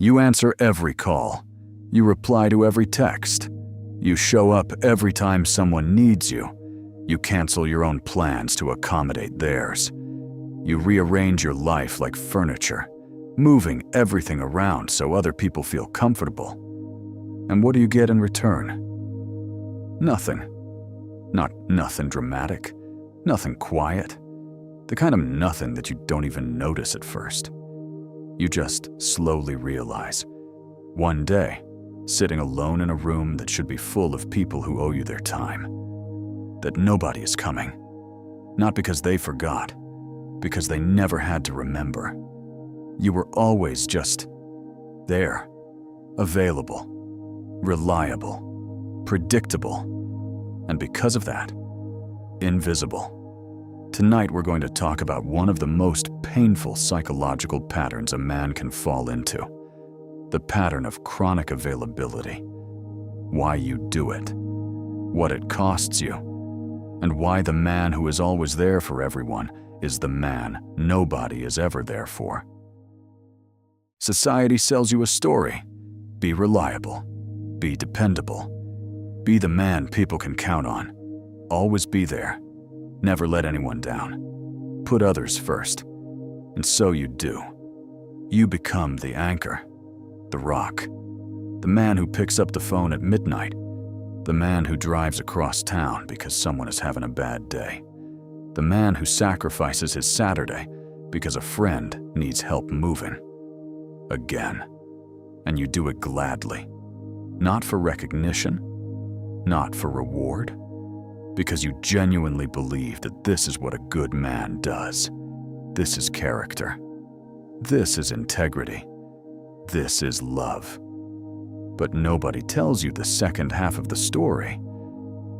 You answer every call. You reply to every text. You show up every time someone needs you. You cancel your own plans to accommodate theirs. You rearrange your life like furniture, moving everything around so other people feel comfortable. And what do you get in return? Nothing. Not nothing dramatic, nothing quiet, the kind of nothing that you don't even notice at first. You just slowly realize, one day, sitting alone in a room that should be full of people who owe you their time, that nobody is coming. Not because they forgot, because they never had to remember. You were always just there, available, reliable, predictable, and because of that, invisible. Tonight we're going to talk about one of the most painful psychological patterns a man can fall into. The pattern of chronic availability. Why you do it. What it costs you. And why the man who is always there for everyone is the man nobody is ever there for. Society sells you a story. Be reliable. Be dependable. Be the man people can count on. Always be there. Never let anyone down. Put others first. And so you do. You become the anchor, the rock, the man who picks up the phone at midnight, the man who drives across town because someone is having a bad day, the man who sacrifices his Saturday because a friend needs help moving. Again. And you do it gladly. Not for recognition, not for reward, because you genuinely believe that this is what a good man does. This is character. This is integrity. This is love. But nobody tells you the second half of the story.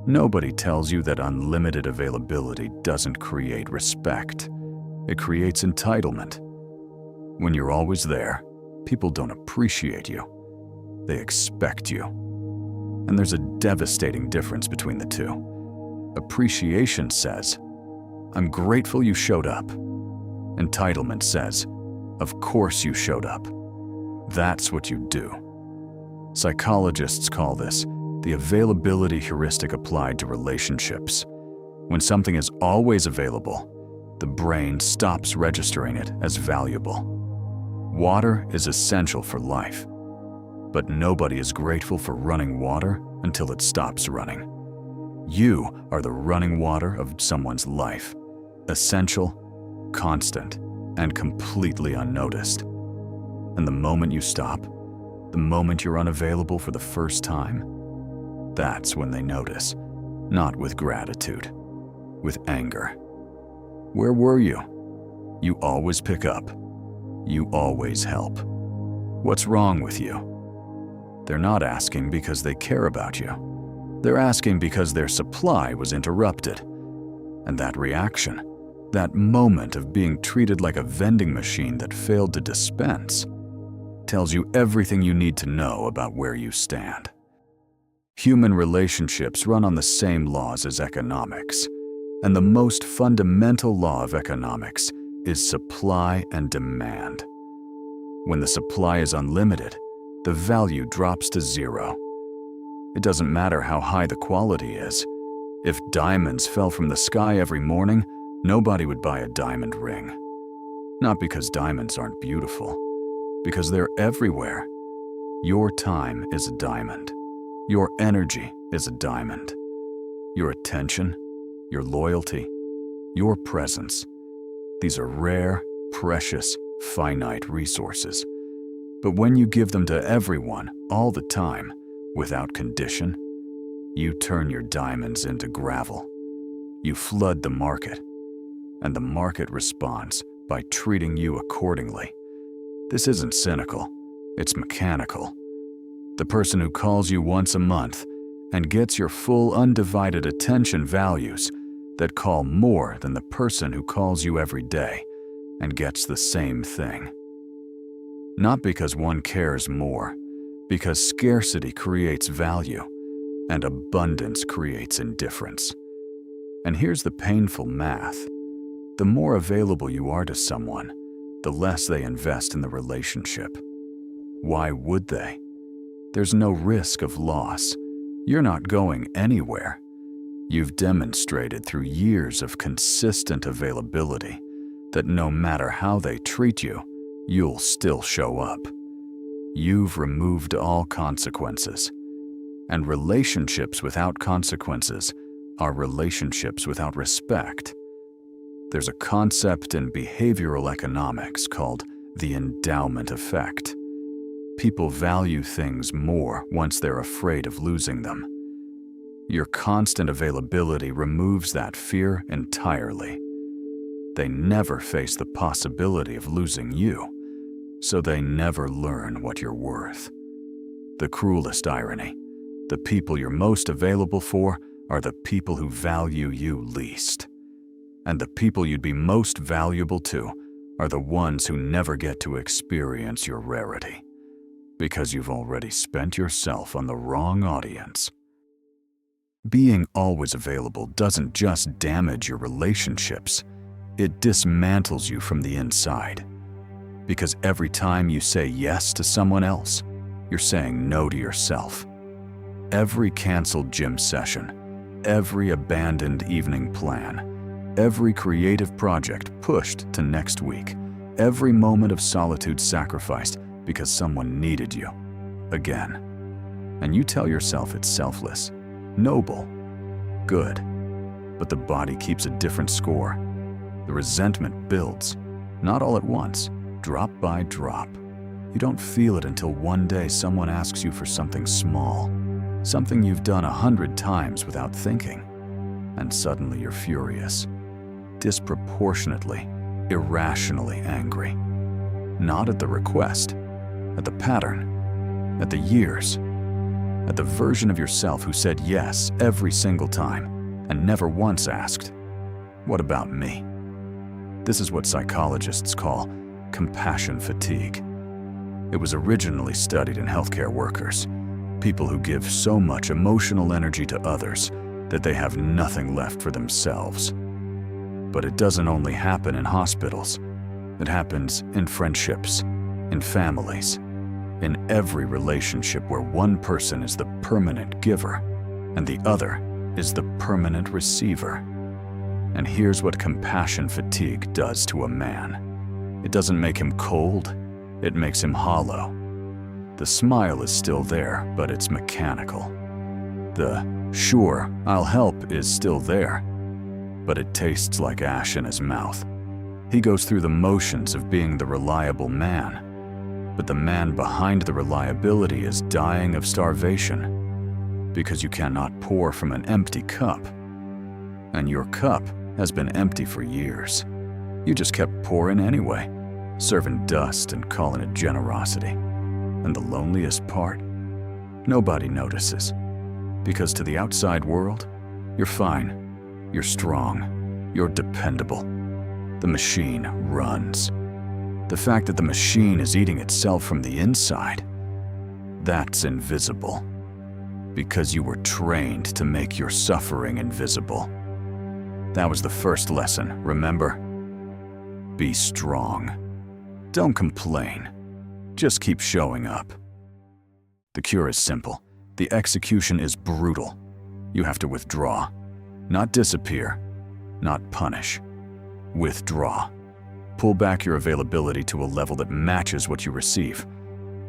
Nobody tells you that unlimited availability doesn't create respect. It creates entitlement. When you're always there, people don't appreciate you. They expect you. And there's a devastating difference between the two. Appreciation says, I'm grateful you showed up. Entitlement says, of course you showed up. That's what you do. Psychologists call this the availability heuristic applied to relationships. When something is always available, the brain stops registering it as valuable. Water is essential for life, but nobody is grateful for running water until it stops running. You are the running water of someone's life, essential, constant, and completely unnoticed. And the moment you stop, the moment you're unavailable for the first time, that's when they notice, not with gratitude, with anger. Where were you? You always pick up. You always help. What's wrong with you? They're not asking because they care about you. They're asking because their supply was interrupted. And that reaction, that moment of being treated like a vending machine that failed to dispense, tells you everything you need to know about where you stand. Human relationships run on the same laws as economics, and the most fundamental law of economics is supply and demand. When the supply is unlimited, the value drops to zero. It doesn't matter how high the quality is. If diamonds fell from the sky every morning, nobody would buy a diamond ring. Not because diamonds aren't beautiful, because they're everywhere. Your time is a diamond. Your energy is a diamond. Your attention, your loyalty, your presence. These are rare, precious, finite resources. But when you give them to everyone, all the time, without condition, you turn your diamonds into gravel. You flood the market, and the market responds by treating you accordingly. This isn't cynical, it's mechanical. The person who calls you once a month and gets your full undivided attention values that call more than the person who calls you every day and gets the same thing. Not because one cares more, because scarcity creates value and abundance creates indifference. And here's the painful math. The more available you are to someone, the less they invest in the relationship. Why would they? There's no risk of loss. You're not going anywhere. You've demonstrated through years of consistent availability that no matter how they treat you, you'll still show up. You've removed all consequences. And relationships without consequences are relationships without respect. There's a concept in behavioral economics called the endowment effect. People value things more once they're afraid of losing them. Your constant availability removes that fear entirely. They never face the possibility of losing you, so they never learn what you're worth. The cruelest irony, the people you're most available for are the people who value you least. And the people you'd be most valuable to are the ones who never get to experience your rarity, because you've already spent yourself on the wrong audience. Being always available doesn't just damage your relationships, it dismantles you from the inside. Because every time you say yes to someone else, you're saying no to yourself. Every canceled gym session, every abandoned evening plan, every creative project pushed to next week, every moment of solitude sacrificed because someone needed you. Again. And you tell yourself it's selfless, noble, good. But the body keeps a different score. The resentment builds, not all at once, drop by drop. You don't feel it until one day someone asks you for something small, something you've done 100 times without thinking, and suddenly you're furious, disproportionately, irrationally angry. Not at the request, at the pattern, at the years, at the version of yourself who said yes every single time and never once asked, "What about me?" This is what psychologists call compassion fatigue. It was originally studied in healthcare workers, people who give so much emotional energy to others that they have nothing left for themselves. But it doesn't only happen in hospitals. It happens in friendships, in families, in every relationship where one person is the permanent giver and the other is the permanent receiver. And here's what compassion fatigue does to a man. It doesn't make him cold, it makes him hollow. The smile is still there, but it's mechanical. The "sure, I'll help" is still there, but it tastes like ash in his mouth. He goes through the motions of being the reliable man, but the man behind the reliability is dying of starvation, because you cannot pour from an empty cup. And your cup has been empty for years. You just kept pouring anyway, serving dust and calling it generosity. And the loneliest part? Nobody notices. Because to the outside world, you're fine, you're strong, you're dependable. The machine runs. The fact that the machine is eating itself from the inside, that's invisible. Because you were trained to make your suffering invisible. That was the first lesson, remember? Be strong. Don't complain. Just keep showing up. The cure is simple. The execution is brutal. You have to withdraw. Not disappear. Not punish. Withdraw. Pull back your availability to a level that matches what you receive.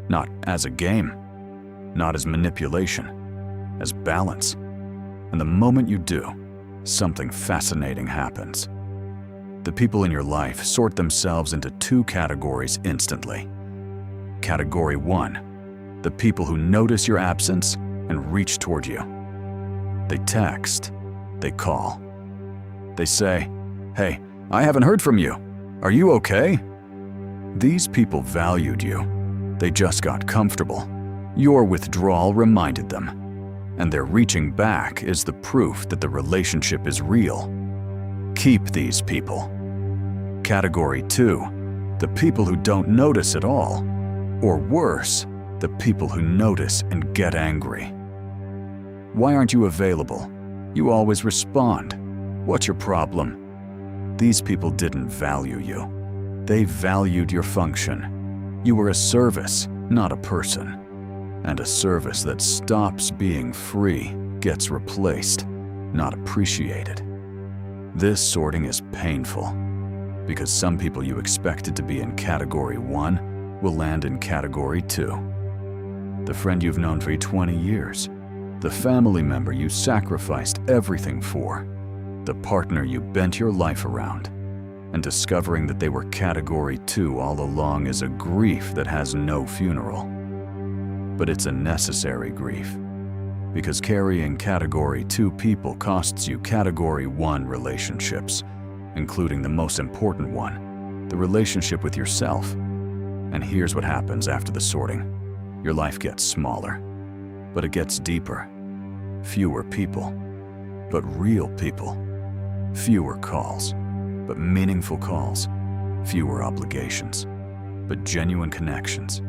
Not as a game. Not as manipulation. As balance. And the moment you do, something fascinating happens. The people in your life sort themselves into two categories instantly. Category 1, the people who notice your absence and reach toward you. They text, they call. They say, "Hey, I haven't heard from you. Are you okay?" These people valued you. They just got comfortable. Your withdrawal reminded them. And their reaching back is the proof that the relationship is real. Keep these people. Category 2, the people who don't notice at all. Or worse, the people who notice and get angry. Why aren't you available? You always respond. What's your problem? These people didn't value you. They valued your function. You were a service, not a person. And a service that stops being free gets replaced, not appreciated. This sorting is painful, because some people you expected to be in Category 1 will land in Category 2. The friend you've known for 20 years, the family member you sacrificed everything for, the partner you bent your life around, and discovering that they were Category 2 all along is a grief that has no funeral. But it's a necessary grief, because carrying Category 2 people costs you Category 1 relationships, including the most important one, the relationship with yourself. And here's what happens after the sorting. Your life gets smaller, but it gets deeper. Fewer people, but real people. Fewer calls, but meaningful calls. Fewer obligations, but genuine connections.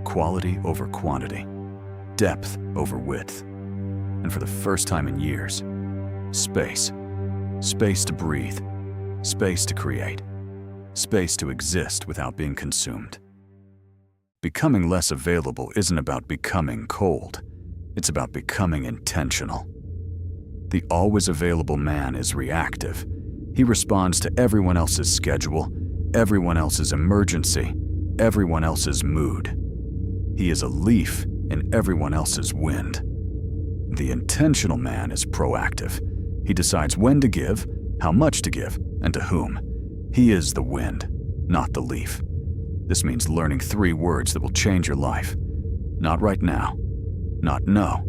Quality over quantity. Depth over width. And for the first time in years, space. Space to breathe. Space to create. Space to exist without being consumed. Becoming less available isn't about becoming cold. It's about becoming intentional. The always available man is reactive. He responds to everyone else's schedule, everyone else's emergency, everyone else's mood. He is a leaf in everyone else's wind. The intentional man is proactive. He decides when to give, how much to give, and to whom. He is the wind, not the leaf. This means learning 3 words that will change your life. Not right now. Not no.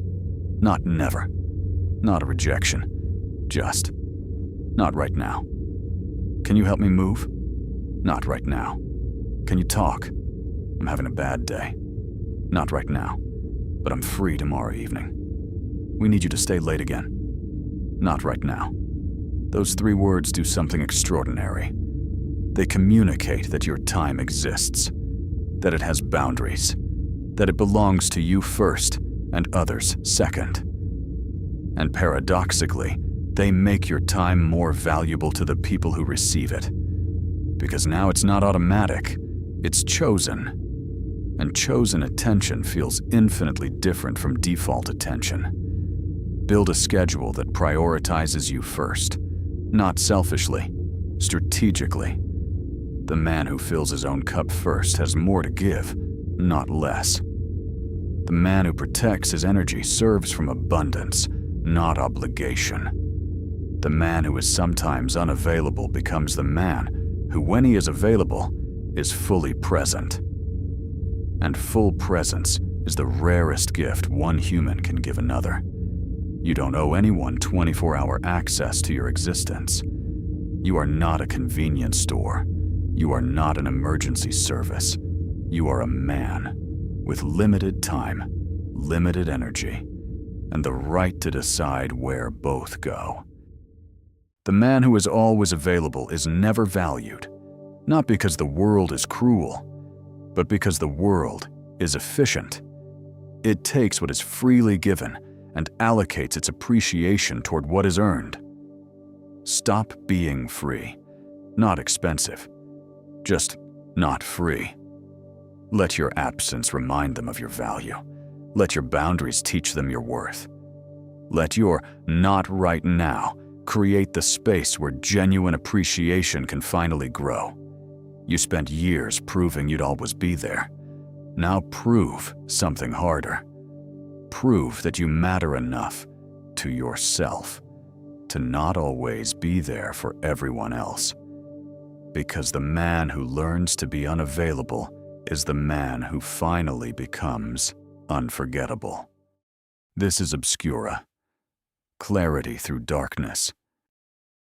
Not never. Not a rejection. Just not right now. Can you help me move? Not right now. Can you talk? I'm having a bad day. Not right now, but I'm free tomorrow evening. We need you to stay late again. Not right now. Those 3 words do something extraordinary. They communicate that your time exists, that it has boundaries, that it belongs to you first and others second. And paradoxically, they make your time more valuable to the people who receive it. Because now it's not automatic, it's chosen. And chosen attention feels infinitely different from default attention. Build a schedule that prioritizes you first, not selfishly, strategically. The man who fills his own cup first has more to give, not less. The man who protects his energy serves from abundance, not obligation. The man who is sometimes unavailable becomes the man who, when he is available, is fully present. And full presence is the rarest gift one human can give another. You don't owe anyone 24-hour access to your existence. You are not a convenience store. You are not an emergency service. You are a man with limited time, limited energy, and the right to decide where both go. The man who is always available is never valued, not because the world is cruel, but because the world is efficient. It takes what is freely given and allocates its appreciation toward what is earned. Stop being free, not expensive, just not free. Let your absence remind them of your value. Let your boundaries teach them your worth. Let your not right now create the space where genuine appreciation can finally grow. You spent years proving you'd always be there. Now prove something harder. Prove that you matter enough to yourself to not always be there for everyone else. Because the man who learns to be unavailable is the man who finally becomes unforgettable. This is Obscura. Clarity through darkness.